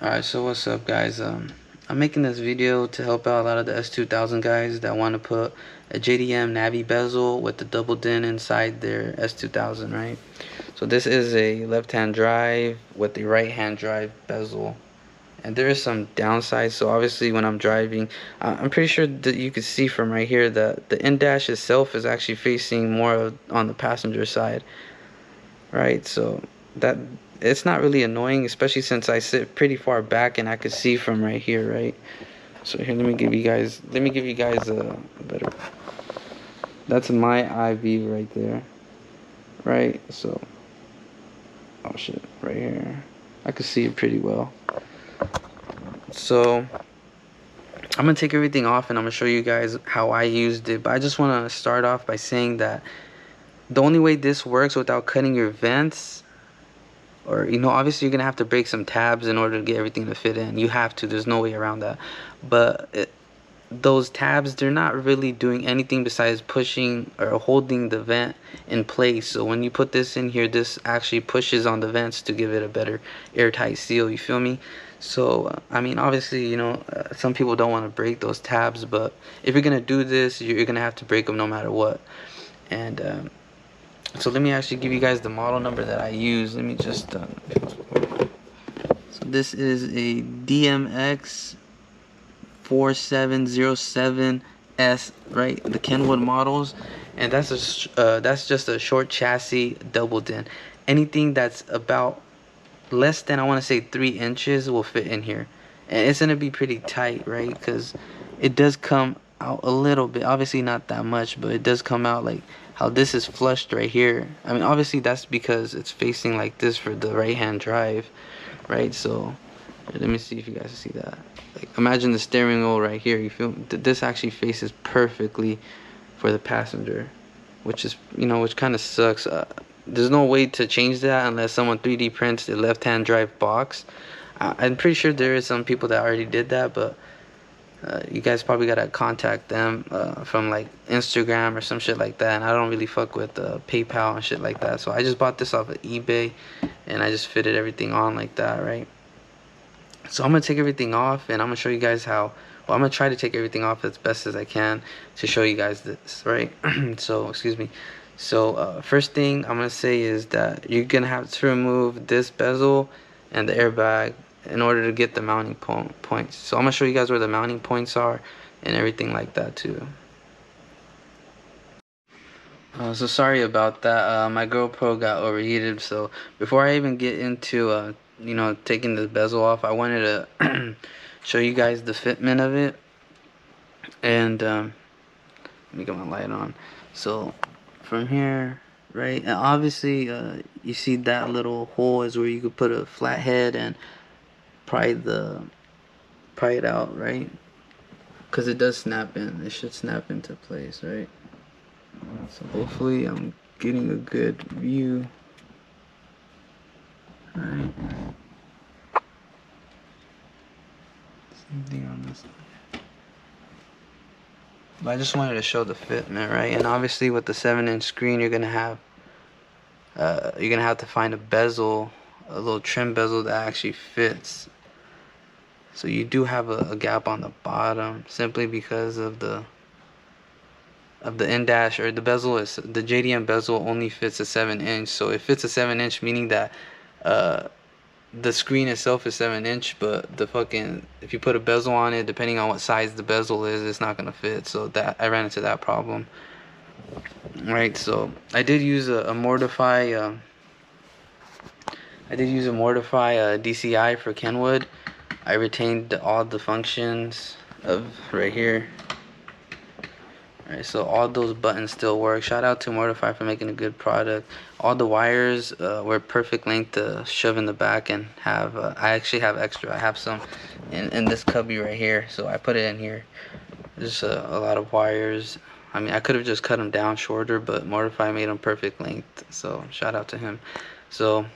Alright, so what's up guys? I'm making this video to help out a lot of the S2000 guys that want to put a JDM Navi bezel with the double din inside their S2000, right? So this is a left-hand drive with the right-hand drive bezel. And there is some downsides. So obviously when I'm driving, I'm pretty sure that you can see from right here that the indash itself is actually facing more on the passenger side, right? So that it's not really annoying, especially since I sit pretty far back and I could see from right here, right? So here, let me give you guys a better, that's my eye view right there, right? So, oh shit, right here, I can see it pretty well. So I'm gonna take everything off and I'm gonna show you guys how I used it. But I just want to start off by saying that the only way this works without cutting your vents, or obviously you're gonna have to break some tabs in order to get everything to fit in. You have to, there's no way around that. But those tabs, they're not really doing anything besides pushing or holding the vent in place. So when you put this in here, this actually pushes on the vents to give it a better airtight seal, you feel me? So I mean, obviously, some people don't want to break those tabs, but if you're gonna do this, you're gonna have to break them no matter what. And so let me actually give you guys the model number that I use. Let me just so this is a DMX 4707S, right? The Kenwood models, and that's just a short chassis double din. Anything that's about less than, I want to say, 3 inches will fit in here, and it's gonna be pretty tight, right? Because it does come out a little bit, obviously not that much, but it does come out like how this is flushed right here. I mean, obviously that's because it's facing like this for the right hand drive, right? So let me see if you guys see that. Like, imagine the steering wheel right here. You feel this actually faces perfectly for the passenger, which is, which kind of sucks. There's no way to change that unless someone 3D prints the left-hand drive box. I'm pretty sure there is some people that already did that, but you guys probably gotta contact them from like Instagram or some shit like that. And I don't really fuck with PayPal and shit like that, so I just bought this off of eBay and I just fitted everything on like that, right? So I'm gonna take everything off and I'm gonna show you guys how, well, I'm gonna try to take everything off as best as I can to show you guys this, right? So excuse me. So first thing I'm gonna say is that you're gonna have to remove this bezel and the airbag in order to get the mounting points. So I'm gonna show you guys where the mounting points are and everything like that too. So sorry about that. My GoPro got overheated. So before I even get into taking the bezel off, I wanted to show you guys the fitment of it. And let me get my light on. So from here, right, and obviously you see that little hole is where you could put a flathead and pry it out, right? Because it does snap in. It should snap into place, right? So hopefully I'm getting a good view. Alright. Same thing on this side. But I just wanted to show the fitment, right? And obviously with the 7-inch screen, you're gonna have to find a bezel, a little trim bezel that actually fits. So you do have a gap on the bottom simply because of the indash, or the bezel is, the JDM bezel only fits a 7-inch. So it fits a 7-inch, meaning that the screen itself is 7-inch, but if you put a bezel on it, depending on what size the bezel is, it's not gonna fit. So that I ran into that problem, right? So I did use a Mortify. DCI for Kenwood. I retained all the functions of right here. Alright, so all those buttons still work. Shout out to Mortify for making a good product. All the wires were perfect length to shove in the back and have. I actually have extra. I have some in this cubby right here, so I put it in here. There's a lot of wires. I mean, I could have just cut them down shorter, but Mortify made them perfect length. So shout out to him. So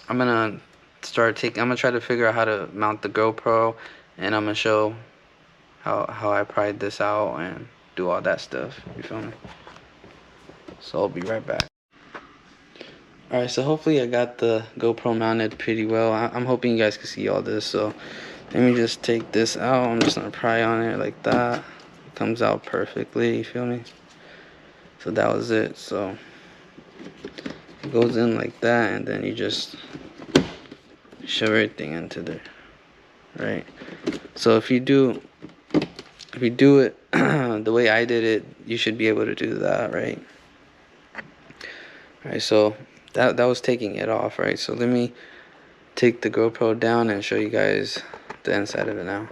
I'm gonna try to figure out how to mount the GoPro, and I'm gonna show how I pried this out and do all that stuff. You feel me? So I'll be right back. Alright, so hopefully I got the GoPro mounted pretty well. I'm hoping you guys can see all this. So let me just take this out. I'm just gonna pry on it like that. It comes out perfectly, you feel me? So that was it. So it goes in like that, and then you just shove everything into there, right? So if you do it the way I did it, you should be able to do that, right? Alright, so that was taking it off, right? So let me take the GoPro down and show you guys the inside of it now.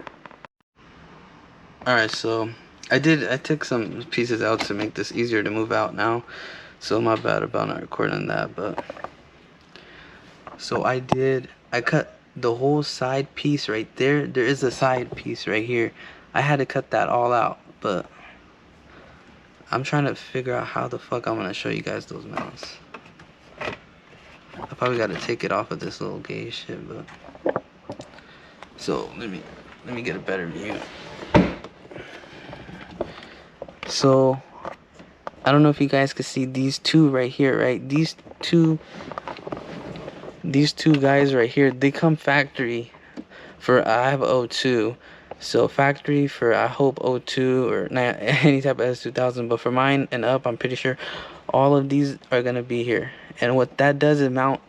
Alright, so I took some pieces out to make this easier to move out now. So my bad about not recording that, but so I cut the whole side piece right there. There is a side piece right here. I had to cut that all out, but I'm trying to figure out how the fuck I'm gonna show you guys those mounts. I probably gotta take it off of this little gauge shit, but so let me get a better view. So I don't know if you guys can see these two right here, right? These two guys right here, they come factory for, I have O2, so factory for, I hope O2 or not any type of S2000, but for mine and up, I'm pretty sure all of these are gonna be here. And what that does is mount,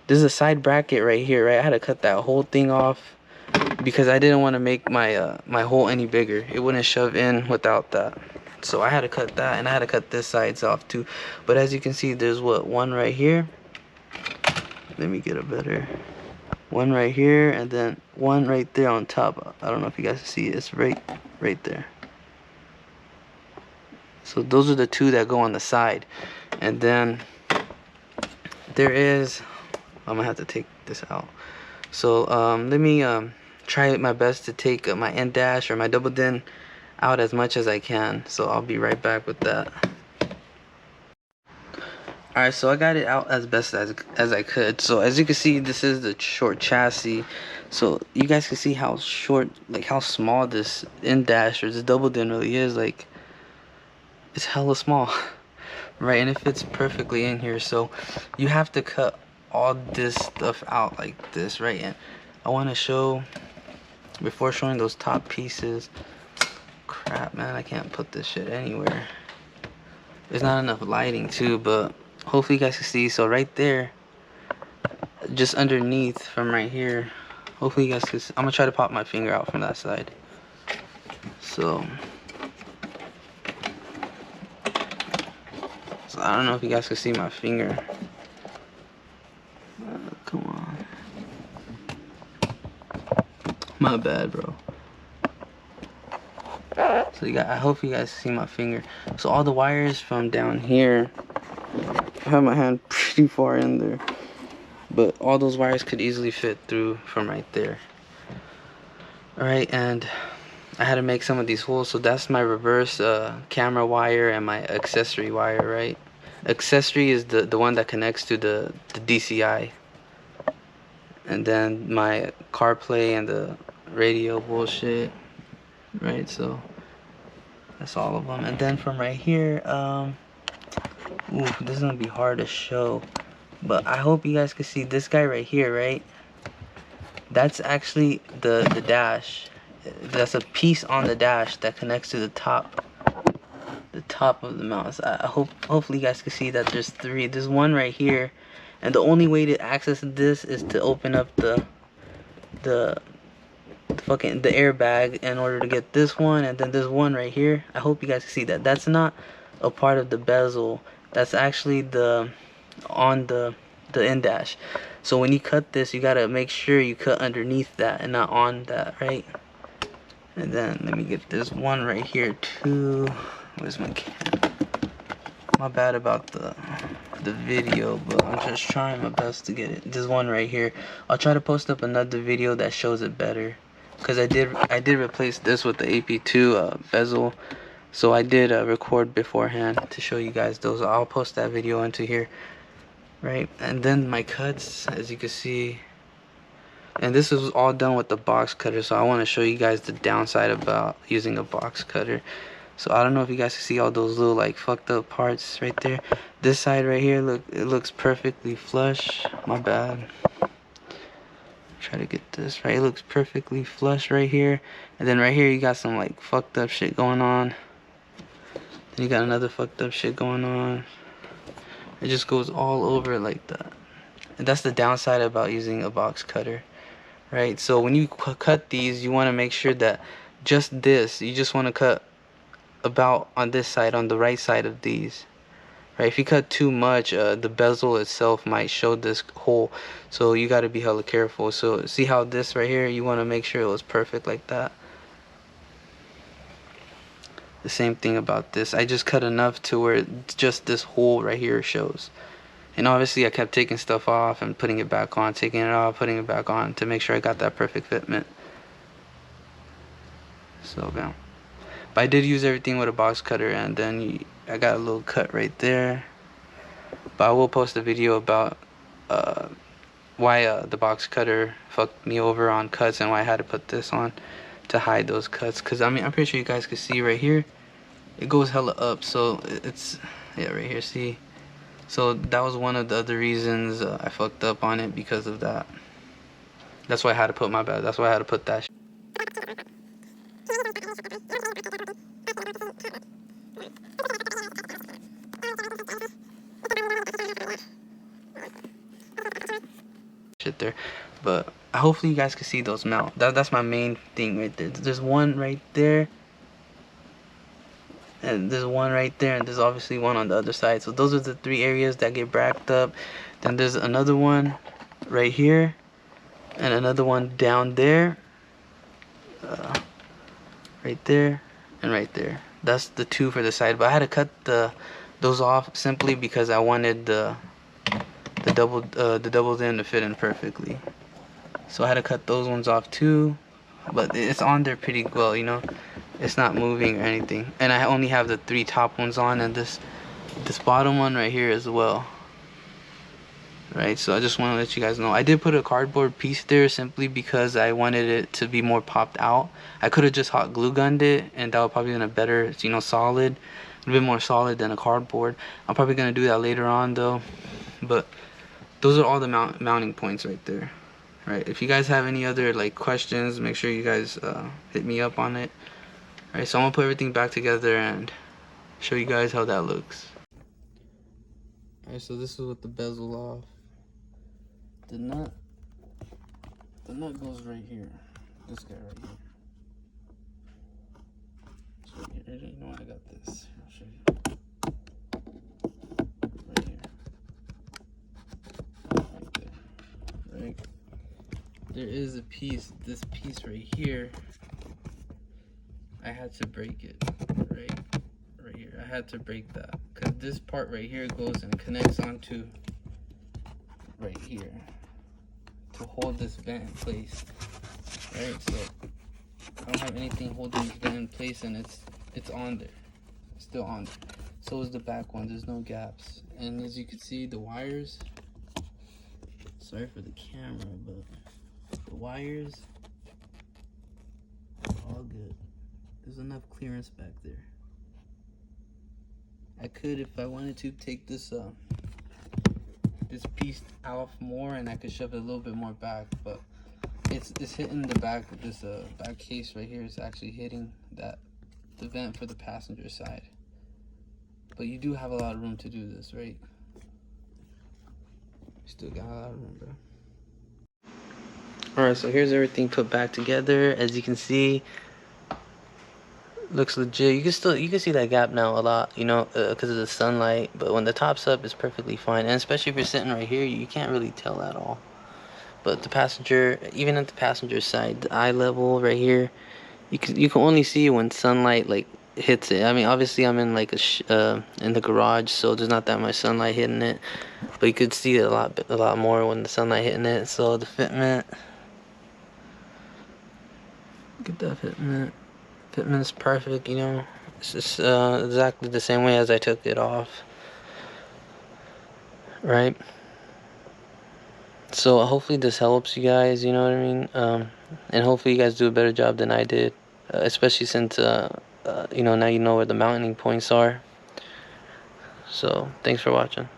there's a side bracket right here, right? I had to cut that whole thing off because I didn't want to make my my hole any bigger. It wouldn't shove in without that. So I had to cut that, and I had to cut this sides off too. But as you can see, there's one right here. Let me get a better one right here, and then one right there on top. I don't know if you guys see it. It's right there. So those are the two that go on the side. And then there is, I'm gonna have to take this out. So let me try my best to take my indash or my double din out as much as I can. So I'll be right back with that. Alright, so I got it out as best as I could. So as you can see, this is the short chassis. So you guys can see how short, like how small this indash or this double din really is. Like, it's hella small, right? And it fits perfectly in here. So you have to cut all this stuff out like this, right? And I want to show, before showing those top pieces, crap, man, I can't put this shit anywhere. There's not enough lighting too, but hopefully you guys can see. So right there, just underneath from right here, hopefully you guys can see. I'm gonna try to pop my finger out from that side. So I don't know if you guys can see my finger. Come on, my bad, bro. So I hope you guys see my finger. So all the wires from down here, I have my hand pretty far in there, but all those wires could easily fit through from right there. Alright, and I had to make some of these holes. So that's my reverse camera wire and my accessory wire, right? Accessory is the one that connects to the DCI, and then my CarPlay and the radio bullshit, right? So that's all of them. And then from right here, ooh, this is gonna be hard to show, but I hope you guys can see this guy right here, right? That's actually the dash. That's a piece on the dash that connects to the top of the mouse. Hopefully you guys can see that there's three. There's one right here, and the only way to access this is to open up the airbag in order to get this one. And then there's one right here. I hope you guys can see that. That's not a part of the bezel. That's actually on the indash. So when you cut this, you gotta make sure you cut underneath that and not on that, right? And then let me get this one right here too. Where's my camera? My bad about the video, but I'm just trying my best to get it. This one right here. I'll try to post up another video that shows it better, because I did replace this with the AP2 bezel. So I did record beforehand to show you guys those. I'll post that video into here, right? And then my cuts, as you can see, and this was all done with the box cutter. So I want to show you guys the downside about using a box cutter. So I don't know if you guys can see all those little like fucked up parts right there. This side right here, look, it looks perfectly flush. My bad. Try to get this right. It looks perfectly flush right here, and then right here you got some like fucked up shit going on. Then you got another fucked up shit going on. It just goes all over like that. And that's the downside about using a box cutter, right? So when you cut these, you want to make sure that just this, you just want to cut about on this side, on the right side of these, right? If you cut too much, the bezel itself might show this hole, so you got to be hella careful. So see how this right here, you want to make sure it was perfect like that. The same thing about this. I just cut enough to where just this hole right here shows. And obviously I kept taking stuff off and putting it back on, taking it off, putting it back on to make sure I got that perfect fitment. So yeah. But I did use everything with a box cutter, and then I got a little cut right there. But I will post a video about why the box cutter fucked me over on cuts and why I had to put this on to hide those cuts. Cause I mean, I'm pretty sure you guys can see right here, it goes hella up. So it's, yeah, right here, see? So that was one of the other reasons I fucked up on it, because of that. That's why I had to put, my bad, that's why I had to put that shit there. But hopefully you guys can see those mount. That's my main thing right there. There's one right there, and there's one right there, and there's obviously one on the other side. So those are the three areas that get bracked up. Then there's another one right here, and another one down there, right there, and right there. That's the two for the side. But I had to cut those off simply because I wanted the double in to fit in perfectly. So I had to cut those ones off too. But it's on there pretty well, you know. It's not moving or anything. And I only have the three top ones on, and this bottom one right here as well. Right, so I just want to let you guys know. I did put a cardboard piece there simply because I wanted it to be more popped out. I could have just hot glue gunned it, and that would probably been a better, you know, solid, a bit more solid than a cardboard. I'm probably gonna do that later on though. But those are all the mounting points right there. Right, if you guys have any other like questions, make sure you guys hit me up on it. Alright, so I'm gonna put everything back together and show you guys how that looks. Alright, so this is with the bezel off. The nut goes right here. This guy right here. So you know what, I got this. I'll show you. Right here. Right there. Right. There is a piece, this piece right here. I had to break it. Right here. I had to break that. Because this part right here goes and connects onto right here to hold this vent in place, right? So I don't have anything holding this vent in place, and it's on there, it's still on there. So is the back one. There's no gaps, and as you can see, the wires, sorry for the camera, but the wires are all good. There's enough clearance back there. I could, if I wanted to, take this piece off more, and I could shove it a little bit more back, but it's hitting the back of this back case right here. It's actually hitting the vent for the passenger side. But you do have a lot of room to do this, right? Still got a lot of room, bro. Alright, so here's everything put back together. As you can see, looks legit. You can see that gap now a lot, you know, because of the sunlight. But when the top's up, it's perfectly fine, and especially if you're sitting right here, you can't really tell at all. But the passenger, even at the passenger side, the eye level right here, you can only see when sunlight like hits it. I mean, obviously I'm in like in the garage, so there's not that much sunlight hitting it, but you could see it a lot more when the sunlight hitting it. So the fitment, look at that fitment. Fitment is perfect, you know. It's just exactly the same way as I took it off, right? So hopefully this helps you guys, you know what I mean? And hopefully you guys do a better job than I did, especially since you know, now you know where the mounting points are. So thanks for watching.